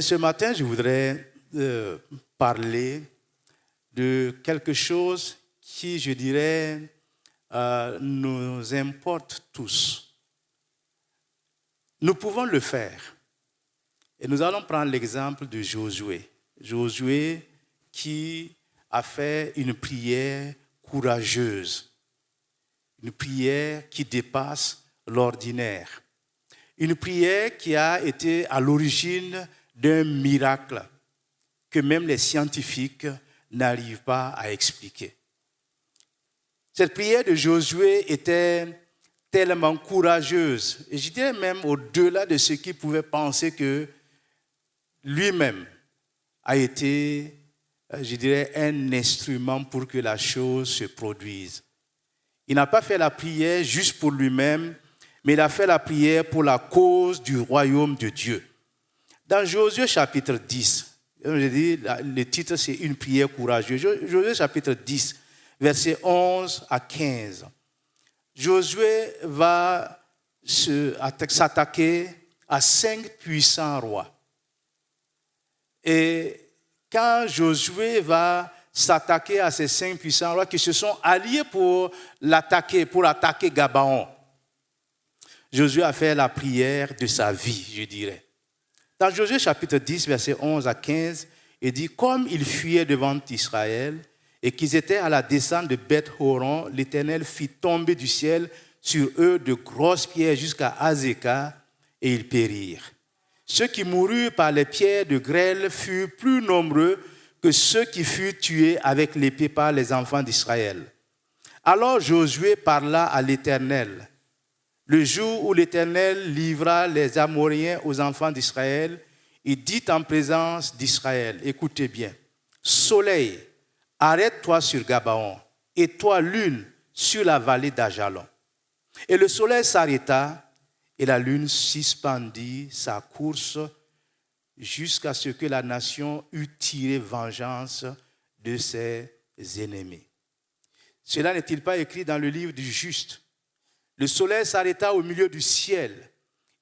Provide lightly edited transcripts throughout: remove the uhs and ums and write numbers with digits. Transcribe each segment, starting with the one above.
Ce matin, je voudrais parler de quelque chose qui, je dirais, nous importe tous. Nous pouvons le faire. Et nous allons prendre l'exemple de Josué. Josué qui a fait une prière courageuse. Une prière qui dépasse l'ordinaire. Une prière qui a été à l'origine d'un miracle que même les scientifiques n'arrivent pas à expliquer. Cette prière de Josué était tellement courageuse, et je dirais même au-delà de ce qu'il pouvait penser que lui-même a été, je dirais, un instrument pour que la chose se produise. Il n'a pas fait la prière juste pour lui-même, mais il a fait la prière pour la cause du royaume de Dieu. Dans Josué chapitre 10, comme je dis, le titre c'est une prière courageuse. Josué chapitre 10, versets 11 à 15. Josué va s'attaquer à 5 puissants rois. Et quand Josué va s'attaquer à ces 5 puissants rois qui se sont alliés pour attaquer Gabaon, Josué a fait la prière de sa vie, je dirais. Dans Josué chapitre 10, versets 11 à 15, il dit « Comme ils fuyaient devant Israël et qu'ils étaient à la descente de Beth-Horon, l'Éternel fit tomber du ciel sur eux de grosses pierres jusqu'à Azéka, et ils périrent. Ceux qui moururent par les pierres de grêle furent plus nombreux que ceux qui furent tués avec l'épée par les enfants d'Israël. Alors Josué parla à l'Éternel. Le jour où l'Éternel livra les Amoréens aux enfants d'Israël, il dit en présence d'Israël, écoutez bien, soleil, arrête-toi sur Gabaon, et toi lune sur la vallée d'Ajalon. Et le soleil s'arrêta, et la lune suspendit sa course jusqu'à ce que la nation eût tiré vengeance de ses ennemis. Cela n'est-il pas écrit dans le livre du juste? Le soleil s'arrêta au milieu du ciel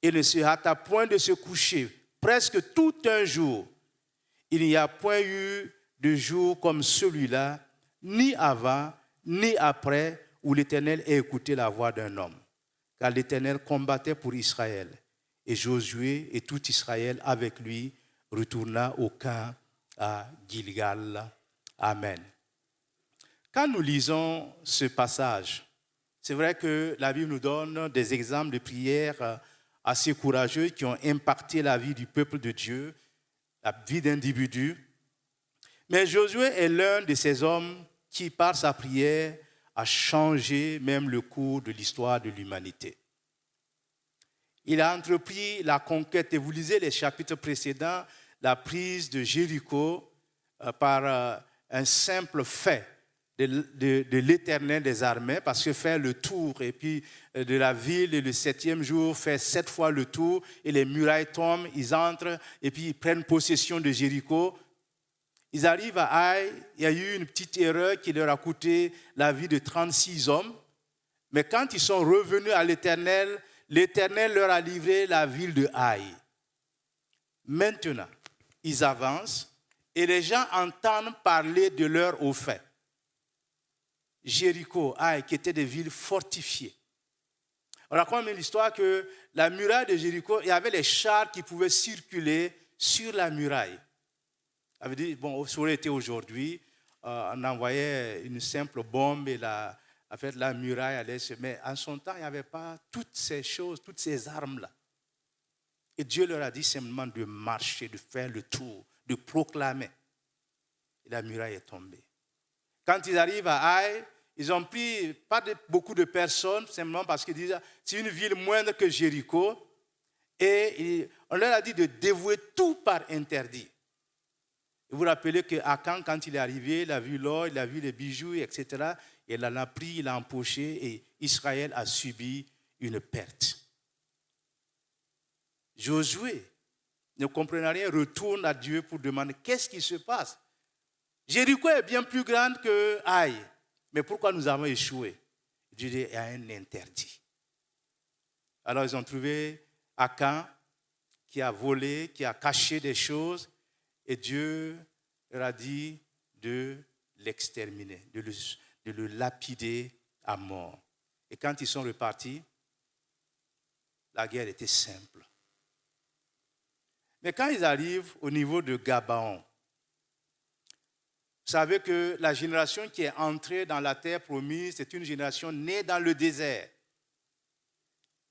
et ne se hâta point de se coucher, presque tout un jour. Il n'y a point eu de jour comme celui-là, ni avant, ni après, où l'Éternel ait écouté la voix d'un homme. Car l'Éternel combattait pour Israël. Et Josué et tout Israël avec lui retourna au camp à Gilgal. Amen. Quand nous lisons ce passage, c'est vrai que la Bible nous donne des exemples de prières assez courageux qui ont impacté la vie du peuple de Dieu, la vie d'individus. Mais Josué est l'un de ces hommes qui, par sa prière, a changé même le cours de l'histoire de l'humanité. Il a entrepris la conquête, et vous lisez les chapitres précédents, la prise de Jéricho par un simple fait de l'Éternel des armées, parce que faire le tour et puis de la ville, et le 7e jour, faire 7 fois le tour, et les murailles tombent, ils entrent, et puis ils prennent possession de Jéricho. Ils arrivent à Haï, il y a eu une petite erreur qui leur a coûté la vie de 36 hommes, mais quand ils sont revenus à l'Éternel, l'Éternel leur a livré la ville de Haï. Maintenant, ils avancent, et les gens entendent parler de leur au fait. Jéricho, Haï, qui étaient des villes fortifiées. On raconte même l'histoire que la muraille de Jéricho, il y avait les chars qui pouvaient circuler sur la muraille. Ça veut dire, bon, ça aurait été aujourd'hui, on envoyait une simple bombe et la muraille allait se... Mais en son temps, il n'y avait pas toutes ces choses, toutes ces armes-là. Et Dieu leur a dit simplement de marcher, de faire le tour, de proclamer. Et la muraille est tombée. Quand ils arrivent à Haï, ils ont pris pas beaucoup de personnes, simplement parce qu'ils disent c'est une ville moindre que Jéricho. Et on leur a dit de dévouer tout par interdit. Et vous vous rappelez qu'Akan, quand il est arrivé, il a vu l'or, il a vu les bijoux, etc. Et il en a pris, il a empoché, et Israël a subi une perte. Josué, ne comprenant rien, retourne à Dieu pour demander qu'est-ce qui se passe. Jéricho est bien plus grande que Haï. Mais pourquoi nous avons échoué? Dieu dit, il y a un interdit. Alors ils ont trouvé Akan qui a volé, qui a caché des choses, et Dieu leur a dit de l'exterminer, de le lapider à mort. Et quand ils sont repartis, la guerre était simple. Mais quand ils arrivent au niveau de Gabaon, vous savez que la génération qui est entrée dans la terre promise, c'est une génération née dans le désert.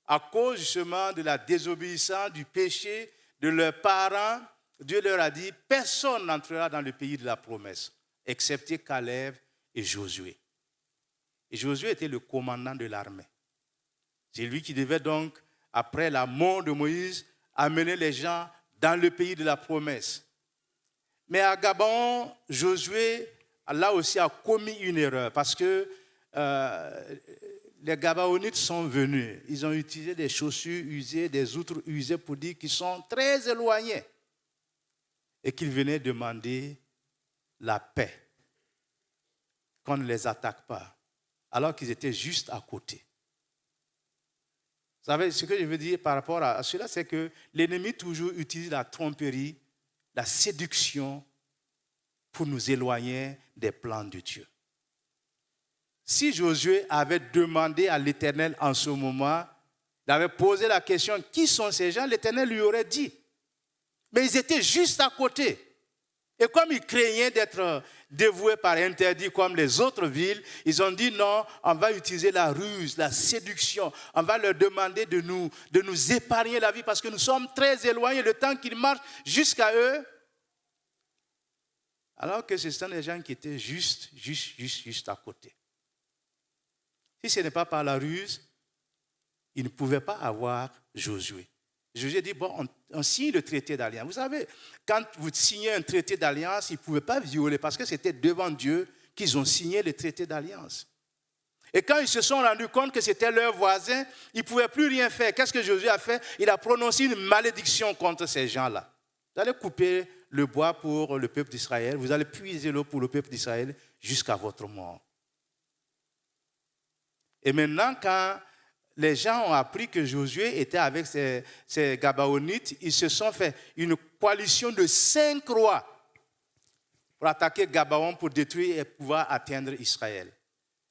À cause justement de la désobéissance, du péché de leurs parents, Dieu leur a dit, personne n'entrera dans le pays de la promesse, excepté Caleb et Josué. Et Josué était le commandant de l'armée. C'est lui qui devait donc, après la mort de Moïse, amener les gens dans le pays de la promesse. Mais à Gabaon, Josué, là aussi, a commis une erreur parce que les Gabaonites sont venus. Ils ont utilisé des chaussures usées, des outres usées pour dire qu'ils sont très éloignés et qu'ils venaient demander la paix, qu'on ne les attaque pas, alors qu'ils étaient juste à côté. Vous savez, ce que je veux dire par rapport à cela, c'est que l'ennemi toujours utilise la tromperie, la séduction pour nous éloigner des plans de Dieu. Si Josué avait demandé à l'Éternel en ce moment, il avait posé la question, qui sont ces gens? L'Éternel lui aurait dit. Mais ils étaient juste à côté. Et comme ils craignaient d'être dévoués par interdit comme les autres villes, ils ont dit non, on va utiliser la ruse, la séduction. On va leur demander de nous épargner la vie parce que nous sommes très éloignés. Le temps qu'ils marchent jusqu'à eux, alors que ce sont des gens qui étaient juste à côté. Si ce n'est pas par la ruse, ils ne pouvaient pas avoir Josué. Josué dit, bon, on signe le traité d'alliance. Vous savez, quand vous signez un traité d'alliance, ils ne pouvaient pas violer parce que c'était devant Dieu qu'ils ont signé le traité d'alliance. Et quand ils se sont rendus compte que c'était leur voisin, ils ne pouvaient plus rien faire. Qu'est-ce que Josué a fait? Il a prononcé une malédiction contre ces gens-là. Vous allez couper le bois pour le peuple d'Israël, vous allez puiser l'eau pour le peuple d'Israël jusqu'à votre mort. Et maintenant, quand les gens ont appris que Josué était avec ces Gabaonites, ils se sont fait une coalition de 5 rois pour attaquer Gabaon, pour détruire et pouvoir atteindre Israël.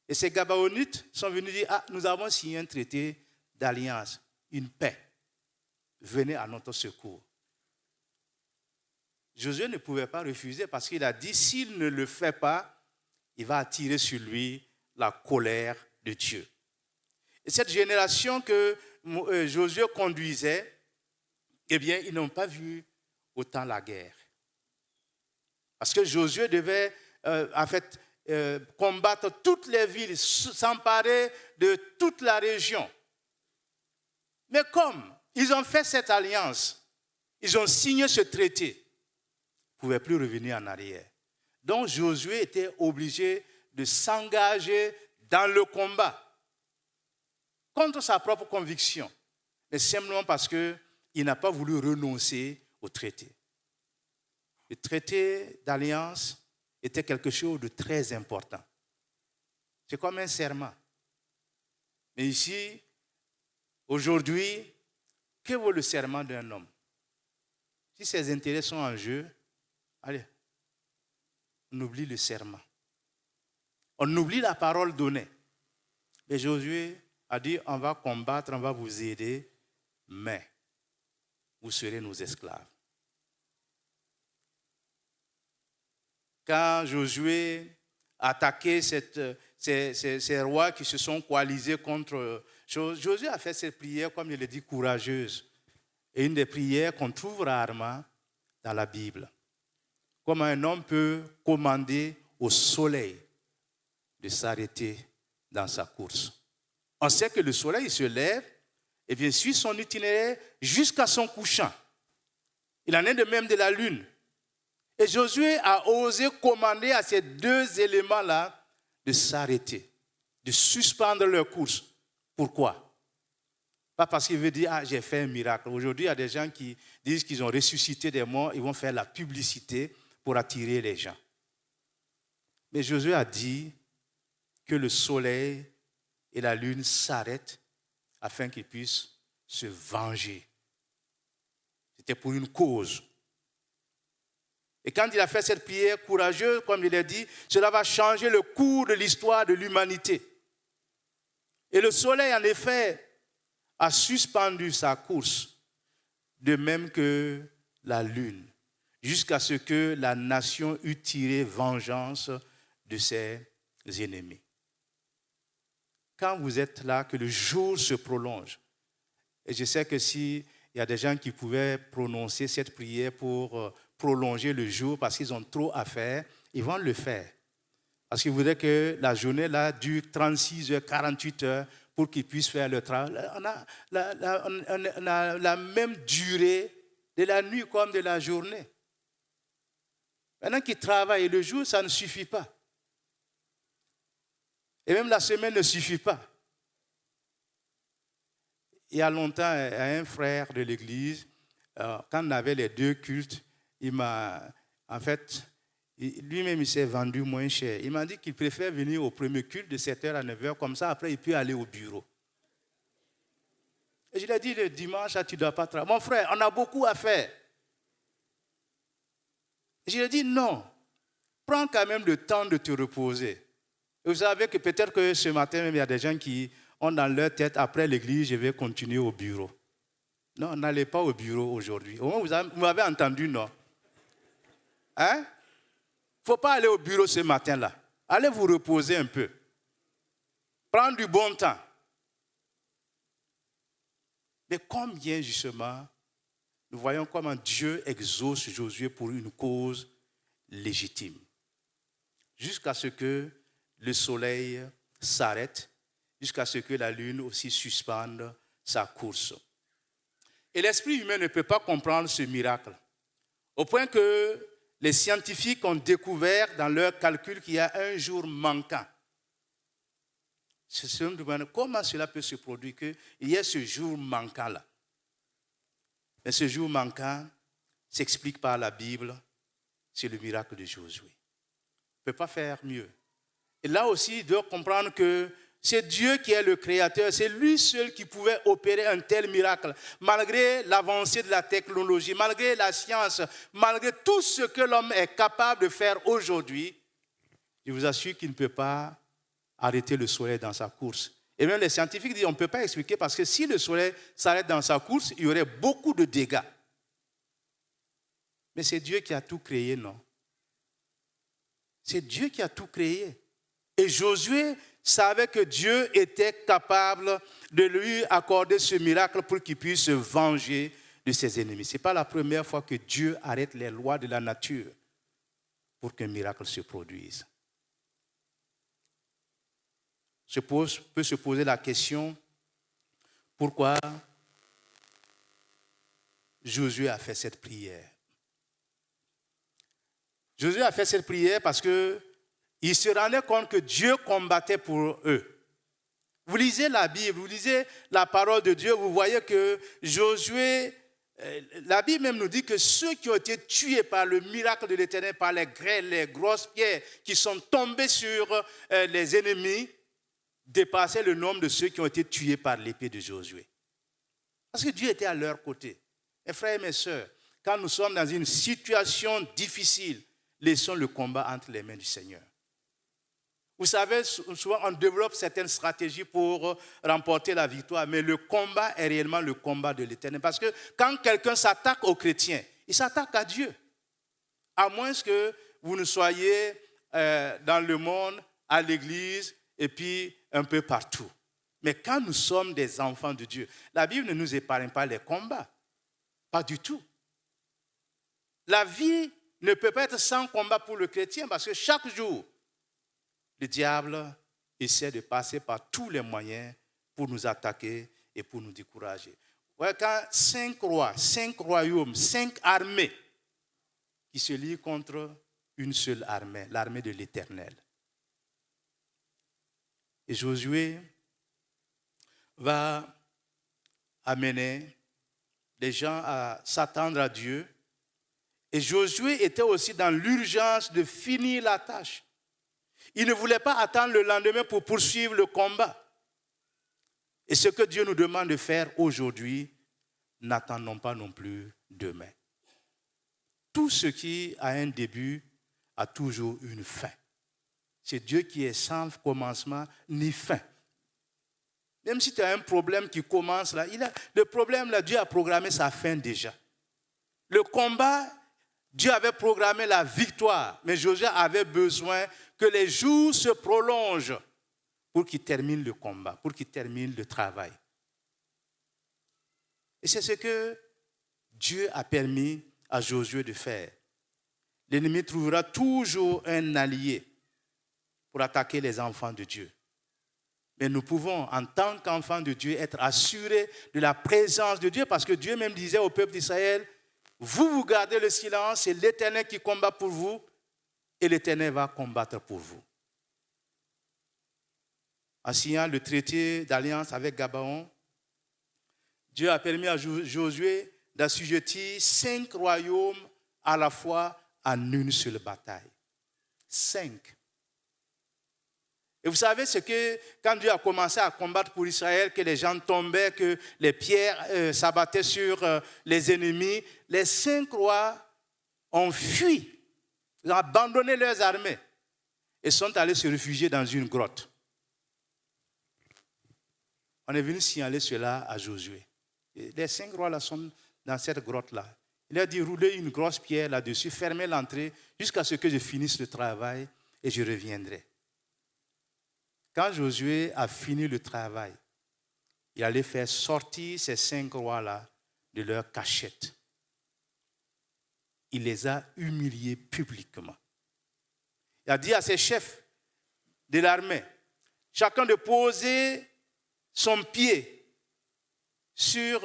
Et ces Gabaonites sont venus dire, ah, nous avons signé un traité d'alliance, une paix. Venez à notre secours. Josué ne pouvait pas refuser parce qu'il a dit, s'il ne le fait pas, il va attirer sur lui la colère de Dieu. Et cette génération que Josué conduisait, eh bien, ils n'ont pas vu autant la guerre. Parce que Josué devait, combattre toutes les villes, s'emparer de toute la région. Mais comme ils ont fait cette alliance, ils ont signé ce traité, ils ne pouvaient plus revenir en arrière. Donc Josué était obligé de s'engager dans le combat contre sa propre conviction, mais simplement parce qu'il n'a pas voulu renoncer au traité. Le traité d'alliance était quelque chose de très important. C'est comme un serment. Mais ici, aujourd'hui, que vaut le serment d'un homme? Si ses intérêts sont en jeu, allez, on oublie le serment. On oublie la parole donnée. Et Josué a dit, on va combattre, on va vous aider, mais vous serez nos esclaves. Quand Josué a attaqué ces rois qui se sont coalisés contre Josué a fait cette prière, comme il le dit, courageuse. Et une des prières qu'on trouve rarement dans la Bible. Comment un homme peut commander au soleil de s'arrêter dans sa course. On sait que le soleil se lève et bien suit son itinéraire jusqu'à son couchant. Il en est de même de la lune. Et Josué a osé commander à ces deux éléments-là de s'arrêter, de suspendre leur course. Pourquoi? Pas parce qu'il veut dire, ah, j'ai fait un miracle. Aujourd'hui, il y a des gens qui disent qu'ils ont ressuscité des morts, ils vont faire la publicité pour attirer les gens. Mais Josué a dit que le soleil et la lune s'arrêtent afin qu'ils puissent se venger. C'était pour une cause. Et quand il a fait cette prière courageuse, comme il a dit, cela va changer le cours de l'histoire de l'humanité. Et le soleil, en effet, a suspendu sa course, de même que la lune, jusqu'à ce que la nation eût tiré vengeance de ses ennemis. Quand vous êtes là, que le jour se prolonge, et je sais que s'il y a des gens qui pouvaient prononcer cette prière pour prolonger le jour parce qu'ils ont trop à faire, ils vont le faire. Parce qu'ils voudraient que la journée là dure 36 heures, 48 heures pour qu'ils puissent faire le travail. On a la même durée de la nuit comme de la journée. Maintenant qu'ils travaillent le jour, ça ne suffit pas. Et même la semaine ne suffit pas. Il y a longtemps, un frère de l'église, quand on avait les deux cultes, il m'a, en fait, lui-même il s'est vendu moins cher. Il m'a dit qu'il préfère venir au premier culte de 7h à 9h, comme ça après il peut aller au bureau. Et je lui ai dit, le dimanche, tu ne dois pas travailler. Mon frère, on a beaucoup à faire. Et je lui ai dit, non, prends quand même le temps de te reposer. Et vous savez que peut-être que ce matin, même, il y a des gens qui ont dans leur tête, après l'église, je vais continuer au bureau. Non, n'allez pas au bureau aujourd'hui. Au moins, vous m'avez entendu, non? Hein? Il ne faut pas aller au bureau ce matin-là. Allez vous reposer un peu. Prendre du bon temps. Mais combien, justement, nous voyons comment Dieu exauce Josué pour une cause légitime. Jusqu'à ce que le soleil s'arrête, jusqu'à ce que la lune aussi suspende sa course. Et l'esprit humain ne peut pas comprendre ce miracle. Au point que les scientifiques ont découvert dans leurs calculs qu'il y a un jour manquant. Se demandent comment cela peut se produire qu'il y ait ce jour manquant-là. Mais ce jour manquant s'explique par la Bible, c'est le miracle de Josué. On ne peut pas faire mieux. Et là aussi, il doit comprendre que c'est Dieu qui est le créateur, c'est lui seul qui pouvait opérer un tel miracle, malgré l'avancée de la technologie, malgré la science, malgré tout ce que l'homme est capable de faire aujourd'hui. Je vous assure qu'il ne peut pas arrêter le soleil dans sa course. Et même les scientifiques disent qu'on ne peut pas expliquer parce que si le soleil s'arrête dans sa course, il y aurait beaucoup de dégâts. Mais c'est Dieu qui a tout créé, non? C'est Dieu qui a tout créé. Et Josué savait que Dieu était capable de lui accorder ce miracle pour qu'il puisse se venger de ses ennemis. Ce n'est pas la première fois que Dieu arrête les lois de la nature pour qu'un miracle se produise. Peut se poser la question, pourquoi Josué a fait cette prière? Josué a fait cette prière parce qu'il se rendait compte que Dieu combattait pour eux. Vous lisez la Bible, vous lisez la parole de Dieu, vous voyez que Josué, la Bible même nous dit que ceux qui ont été tués par le miracle de l'Éternel, par les grêles, les grosses pierres qui sont tombées sur les ennemis, dépassaient le nombre de ceux qui ont été tués par l'épée de Josué. Parce que Dieu était à leur côté. Mes frères et mes sœurs, quand nous sommes dans une situation difficile, laissons le combat entre les mains du Seigneur. Vous savez, souvent on développe certaines stratégies pour remporter la victoire, mais le combat est réellement le combat de l'Éternel. Parce que quand quelqu'un s'attaque aux chrétiens, il s'attaque à Dieu. À moins que vous ne soyez dans le monde, à l'église, et puis un peu partout. Mais quand nous sommes des enfants de Dieu, la Bible ne nous épargne pas les combats. Pas du tout. La vie ne peut pas être sans combat pour le chrétien parce que chaque jour, le diable essaie de passer par tous les moyens pour nous attaquer et pour nous décourager. Ouais, quand 5 rois, 5 royaumes, 5 armées qui se lient contre une seule armée, l'armée de l'Éternel. Et Josué va amener les gens à s'attendre à Dieu. Et Josué était aussi dans l'urgence de finir la tâche. Il ne voulait pas attendre le lendemain pour poursuivre le combat. Et ce que Dieu nous demande de faire aujourd'hui, n'attendons pas non plus demain. Tout ce qui a un début a toujours une fin. C'est Dieu qui est sans commencement ni fin. Même si tu as un problème qui commence là, le problème là, Dieu a programmé sa fin déjà. Le combat, Dieu avait programmé la victoire, mais Josué avait besoin que les jours se prolongent pour qu'il termine le combat, pour qu'il termine le travail. Et c'est ce que Dieu a permis à Josué de faire. L'ennemi trouvera toujours un allié pour attaquer les enfants de Dieu. Mais nous pouvons, en tant qu'enfants de Dieu, être assurés de la présence de Dieu, parce que Dieu même disait au peuple d'Israël, vous gardez le silence, c'est l'Éternel qui combat pour vous, et l'Éternel va combattre pour vous. En signant le traité d'alliance avec Gabaon, Dieu a permis à Josué d'assujettir 5 royaumes à la fois en une seule bataille. 5. Et vous savez ce que, quand Dieu a commencé à combattre pour Israël, que les gens tombaient, que les pierres s'abattaient sur les ennemis, les 5 rois ont fui, ils ont abandonné leurs armées et sont allés se réfugier dans une grotte. On est venu signaler cela à Josué. Et les 5 rois là sont dans cette grotte-là. Il a dit, roulez une grosse pierre là-dessus, fermez l'entrée jusqu'à ce que je finisse le travail et je reviendrai. Quand Josué a fini le travail, il allait faire sortir ces 5 rois-là de leur cachette. Il les a humiliés publiquement. Il a dit à ses chefs de l'armée, chacun de poser son pied sur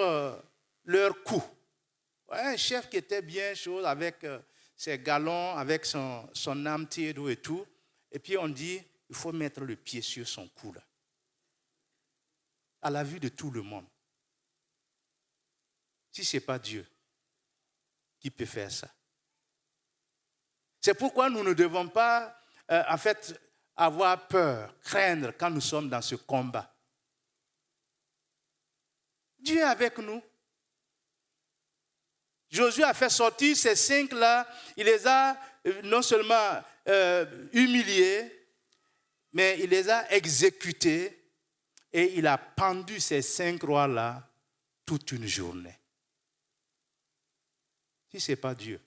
leur cou. Un chef qui était bien chaud avec ses galons, avec son âme d'eau et tout. Et puis on dit, il faut mettre le pied sur son cou là. À la vue de tout le monde. Si ce n'est pas Dieu qui peut faire ça. C'est pourquoi nous ne devons pas, avoir peur, craindre quand nous sommes dans ce combat. Dieu est avec nous. Josué a fait sortir ces 5 là, il les a non seulement humiliés, mais il les a exécutés et il a pendu ces 5 rois là toute une journée. Si ce n'est pas Dieu.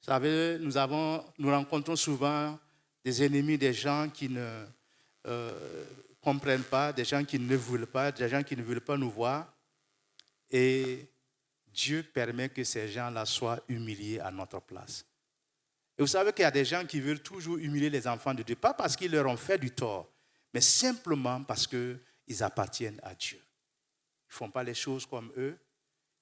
Vous savez, nous rencontrons souvent des ennemis, des gens qui ne comprennent pas, des gens qui ne veulent pas, des gens qui ne veulent pas nous voir. Et Dieu permet que ces gens-là soient humiliés à notre place. Et vous savez qu'il y a des gens qui veulent toujours humilier les enfants de Dieu, pas parce qu'ils leur ont fait du tort, mais simplement parce qu'ils appartiennent à Dieu. Ils ne font pas les choses comme eux,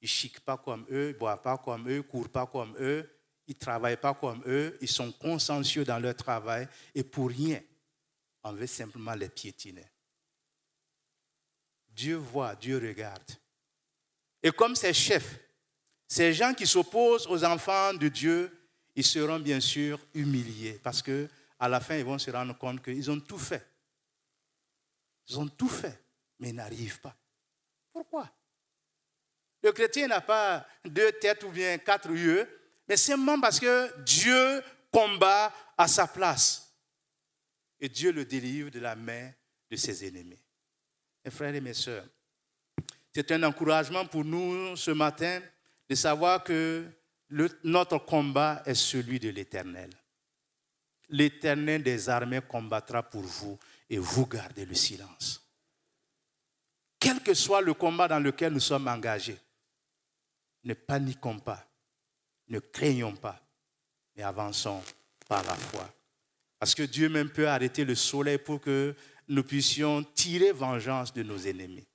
ils ne chiquent pas comme eux, ils ne boivent pas comme eux, ils ne courent pas comme eux, ils ne travaillent pas comme eux, ils sont consciencieux dans leur travail et pour rien, on veut simplement les piétiner. Dieu voit, Dieu regarde. Et comme ces chefs, ces gens qui s'opposent aux enfants de Dieu, ils seront bien sûr humiliés parce qu'à la fin, ils vont se rendre compte qu'ils ont tout fait. Ils ont tout fait, mais ils n'arrivent pas. Pourquoi? Le chrétien n'a pas 2 têtes ou bien 4 yeux, mais simplement parce que Dieu combat à sa place. Et Dieu le délivre de la main de ses ennemis. Mes frères et mes sœurs, c'est un encouragement pour nous ce matin de savoir que notre combat est celui de l'Éternel. L'Éternel des armées combattra pour vous et vous gardez le silence. Quel que soit le combat dans lequel nous sommes engagés, ne paniquons pas, ne craignons pas, mais avançons par la foi. Parce que Dieu même peut arrêter le soleil pour que nous puissions tirer vengeance de nos ennemis.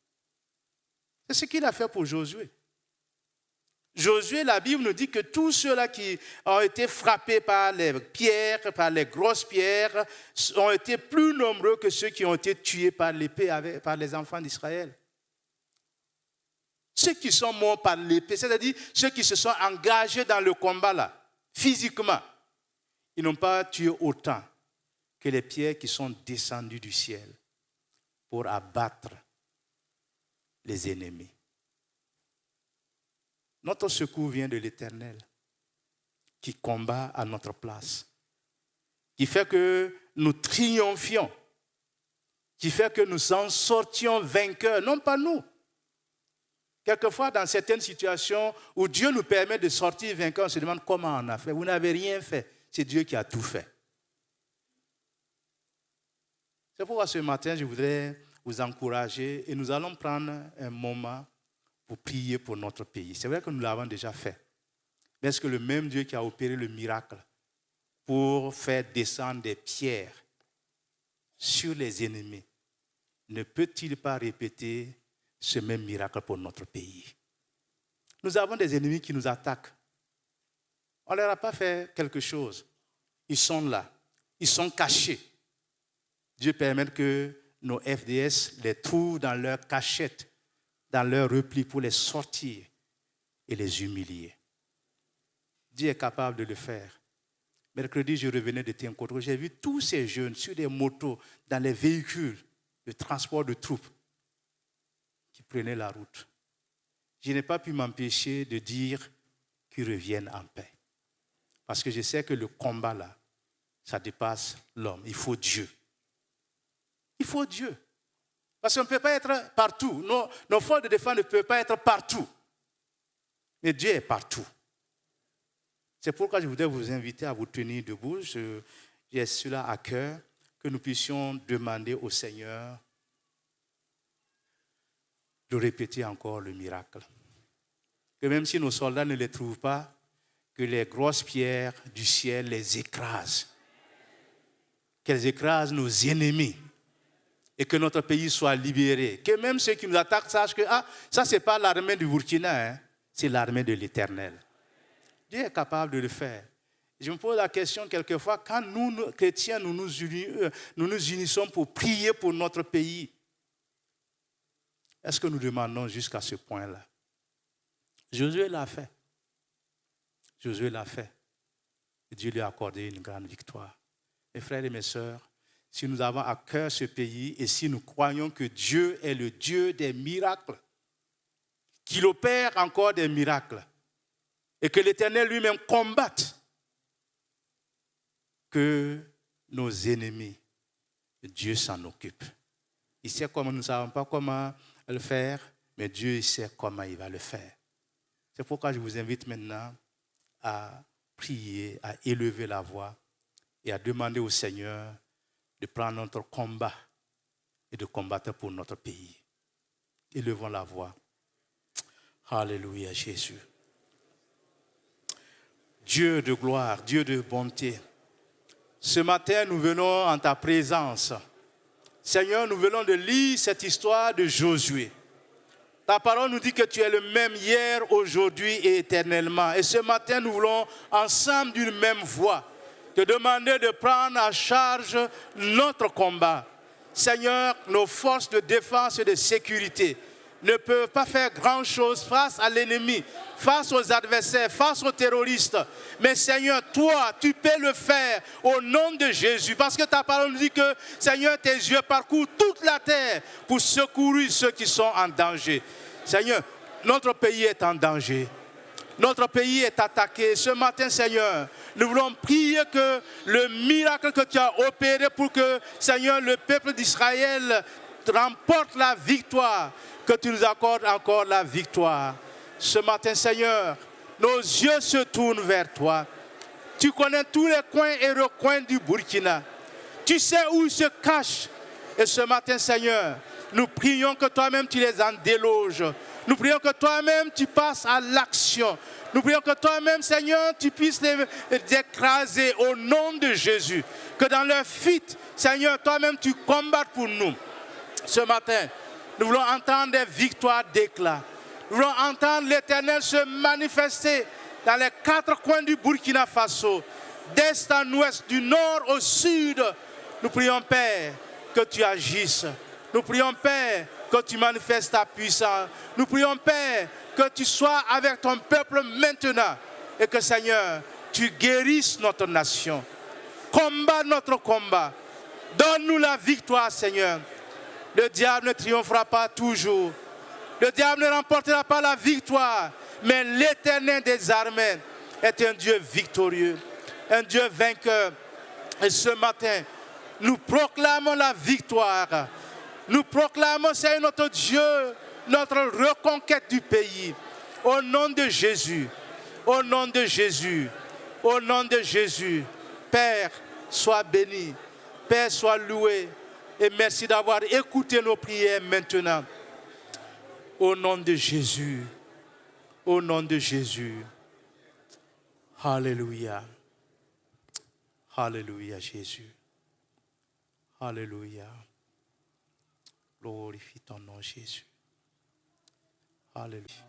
C'est ce qu'il a fait pour Josué. Josué, la Bible nous dit que tous ceux-là qui ont été frappés par les pierres, par les grosses pierres, ont été plus nombreux que ceux qui ont été tués par l'épée par les enfants d'Israël. Ceux qui sont morts par l'épée, c'est-à-dire ceux qui se sont engagés dans le combat là, physiquement, ils n'ont pas tué autant que les pierres qui sont descendues du ciel pour abattre les ennemis. Notre secours vient de l'Éternel, qui combat à notre place, qui fait que nous triomphions, qui fait que nous en sortions vainqueurs, non pas nous. Quelquefois, dans certaines situations où Dieu nous permet de sortir vainqueurs, on se demande comment on a fait. Vous n'avez rien fait, c'est Dieu qui a tout fait. C'est pourquoi ce matin, je voudrais vous encourager et nous allons prendre un moment pour prier pour notre pays. C'est vrai que nous l'avons déjà fait. Mais est-ce que le même Dieu qui a opéré le miracle pour faire descendre des pierres sur les ennemis, ne peut-il pas répéter ce même miracle pour notre pays? Nous avons des ennemis qui nous attaquent. On ne leur a pas fait quelque chose. Ils sont là. Ils sont cachés. Dieu permet que nos FDS les trouvent dans leur cachette, dans leur repli pour les sortir et les humilier. Dieu est capable de le faire. Mercredi, je revenais de Tienkoto. J'ai vu tous ces jeunes sur des motos, dans les véhicules de transport de troupes qui prenaient la route. Je n'ai pas pu m'empêcher de dire qu'ils reviennent en paix. Parce que je sais que le combat là, ça dépasse l'homme. Il faut Dieu. Il faut Dieu. Parce qu'on ne peut pas être partout. Nos forces de défense ne peuvent pas être partout. Mais Dieu est partout. C'est pourquoi je voudrais vous inviter à vous tenir debout. J'ai cela à cœur, que nous puissions demander au Seigneur de répéter encore le miracle. Que même si nos soldats ne les trouvent pas, que les grosses pierres du ciel les écrasent. Qu'elles écrasent nos ennemis. Et que notre pays soit libéré. Que même ceux qui nous attaquent sachent que ça, ce n'est pas l'armée du Burkina, c'est l'armée de l'Éternel. Dieu est capable de le faire. Je me pose la question quelquefois, quand nous, chrétiens, nous nous unissons pour prier pour notre pays, est-ce que nous demandons jusqu'à ce point-là? Josué l'a fait. Josué l'a fait. Et Dieu lui a accordé une grande victoire. Mes frères et mes sœurs, si nous avons à cœur ce pays et si nous croyons que Dieu est le Dieu des miracles, qu'il opère encore des miracles, et que l'Éternel lui-même combatte, que nos ennemis, Dieu s'en occupe. Il sait comment, nous ne savons pas comment le faire, mais Dieu sait comment il va le faire. C'est pourquoi je vous invite maintenant à prier, à élever la voix et à demander au Seigneur de prendre notre combat et de combattre pour notre pays. Élevons la voix. Alléluia, Jésus. Dieu de gloire, Dieu de bonté, ce matin, nous venons en ta présence. Seigneur, nous venons de lire cette histoire de Josué. Ta parole nous dit que tu es le même hier, aujourd'hui et éternellement. Et ce matin, nous voulons ensemble d'une même voix te demander de prendre en charge notre combat. Seigneur, nos forces de défense et de sécurité ne peuvent pas faire grand-chose face à l'ennemi, face aux adversaires, face aux terroristes. Mais Seigneur, toi, tu peux le faire au nom de Jésus. Parce que ta parole nous dit que, Seigneur, tes yeux parcourent toute la terre pour secourir ceux qui sont en danger. Seigneur, notre pays est en danger. Notre pays est attaqué. Ce matin, Seigneur, nous voulons prier que le miracle que tu as opéré pour que, Seigneur, le peuple d'Israël remporte la victoire, que tu nous accordes encore la victoire. Ce matin, Seigneur, nos yeux se tournent vers toi. Tu connais tous les coins et recoins du Burkina. Tu sais où ils se cachent. Et ce matin, Seigneur, nous prions que toi-même tu les en déloges. Nous prions que toi-même tu passes à l'action. Nous prions que toi-même, Seigneur, tu puisses les écraser au nom de Jésus. Que dans leur fuite, Seigneur, toi-même tu combattes pour nous. Ce matin, nous voulons entendre des victoires d'éclat. Nous voulons entendre l'Éternel se manifester dans les quatre coins du Burkina Faso, d'est en ouest, du nord au sud. Nous prions, Père, que tu agisses. Nous prions, Père, que tu manifestes ta puissance. Nous prions, Père, que tu sois avec ton peuple maintenant. Et que, Seigneur, tu guérisses notre nation. Combat notre combat. Donne-nous la victoire, Seigneur. Le diable ne triomphera pas toujours. Le diable ne remportera pas la victoire. Mais l'Éternel des armées est un Dieu victorieux, un Dieu vainqueur. Et ce matin, nous proclamons la victoire. Nous proclamons, c'est notre Dieu, notre reconquête du pays. Au nom de Jésus, au nom de Jésus, au nom de Jésus. Père, sois béni. Père, sois loué. Et merci d'avoir écouté nos prières maintenant. Au nom de Jésus. Au nom de Jésus. Alléluia. Alléluia, Jésus. Alléluia. Glorifie ton nom, Jésus. Alléluia.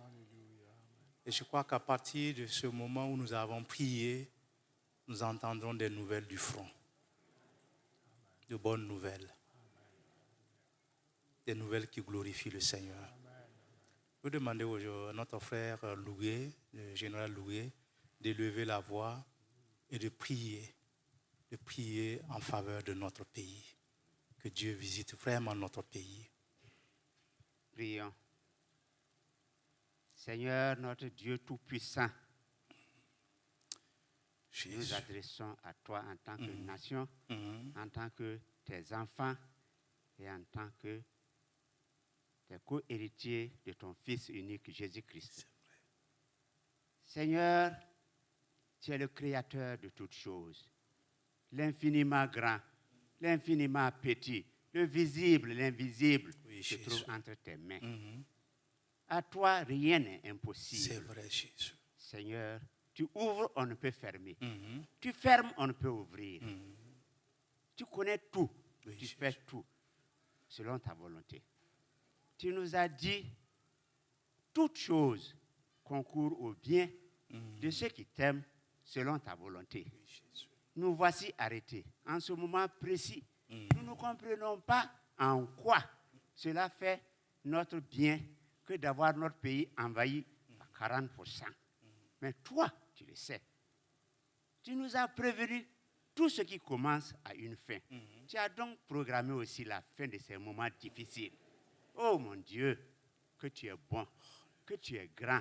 Et je crois qu'à partir de ce moment où nous avons prié, nous entendrons des nouvelles du front. De bonnes nouvelles. Des nouvelles qui glorifient le Seigneur. Je vais demander à notre frère Loué, le général Loué, de lever la voix et de prier en faveur de notre pays. Que Dieu visite vraiment notre pays. Prions. Seigneur, notre Dieu Tout-Puissant, nous nous adressons à toi en tant que nation, en tant que tes enfants et en tant que tes co-héritiers de ton Fils unique Jésus-Christ. Seigneur, tu es le Créateur de toutes choses, l'infiniment grand, l'infiniment petit, le visible, l'invisible, se trouve entre tes mains. À toi, rien n'est impossible. C'est vrai, Jésus. Seigneur, tu ouvres, on ne peut fermer. Tu fermes, on ne peut ouvrir. Tu connais tout. Tu fais tout selon ta volonté. Tu nous as dit, toutes choses concourent au bien de ceux qui t'aiment selon ta volonté. Nous voici arrêtés. En ce moment précis, nous ne comprenons pas en quoi cela fait notre bien que d'avoir notre pays envahi à 40%. Mais toi, tu le sais. Tu nous as prévenu tout ce qui commence à une fin. Tu as donc programmé aussi la fin de ces moments difficiles. Oh mon Dieu, que tu es bon, que tu es grand,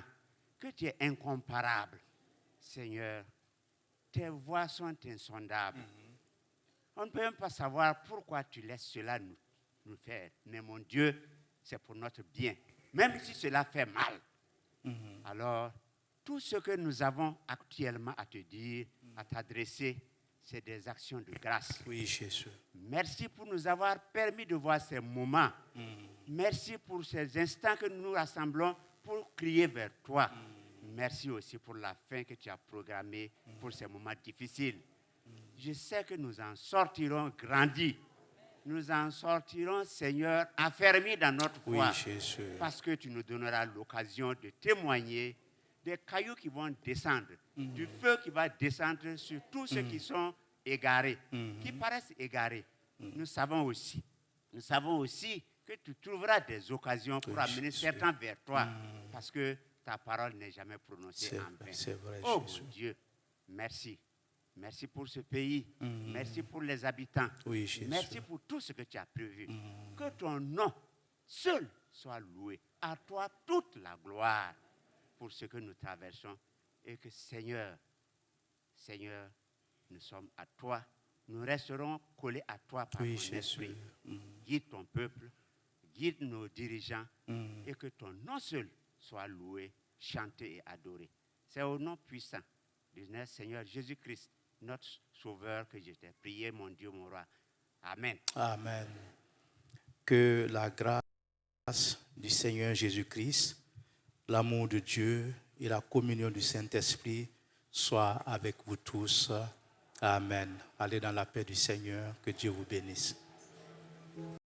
que tu es incomparable. Seigneur, tes voies sont insondables. On ne peut même pas savoir pourquoi tu laisses cela nous faire. Mais mon Dieu, c'est pour notre bien. Même si cela fait mal. Alors, tout ce que nous avons actuellement à te dire, à t'adresser, c'est des actions de grâce. Oui, Jésus. Merci pour nous avoir permis de voir ces moments. Merci pour ces instants que nous nous rassemblons pour crier vers toi. Merci aussi pour la fin que tu as programmée pour ces moments difficiles. Je sais que nous en sortirons grandis. Nous en sortirons, Seigneur, affermis dans notre foi. Oui, Jésus. Parce que tu nous donneras l'occasion de témoigner des cailloux qui vont descendre, du feu qui va descendre sur tous ceux qui sont égarés, qui paraissent égarés. Nous savons aussi que tu trouveras des occasions pour amener certains vers toi, parce que ta parole n'est jamais prononcée en vain. C'est vrai, oh Jésus. mon Dieu, merci. Merci pour ce pays. Merci pour les habitants. Oui, Jésus. Merci pour tout ce que tu as prévu. Que ton nom seul soit loué. À toi toute la gloire pour ce que nous traversons. Et que Seigneur, nous sommes à toi. Nous resterons collés à toi par ton esprit. Guide ton peuple, guide nos dirigeants et que ton nom seul soit loué, chanté et adoré. C'est au nom puissant du Seigneur Jésus-Christ, notre Sauveur, que je t'ai prié, mon Dieu, mon roi. Amen. Amen. Que la grâce du Seigneur Jésus-Christ, l'amour de Dieu et la communion du Saint-Esprit soient avec vous tous. Amen. Allez dans la paix du Seigneur. Que Dieu vous bénisse.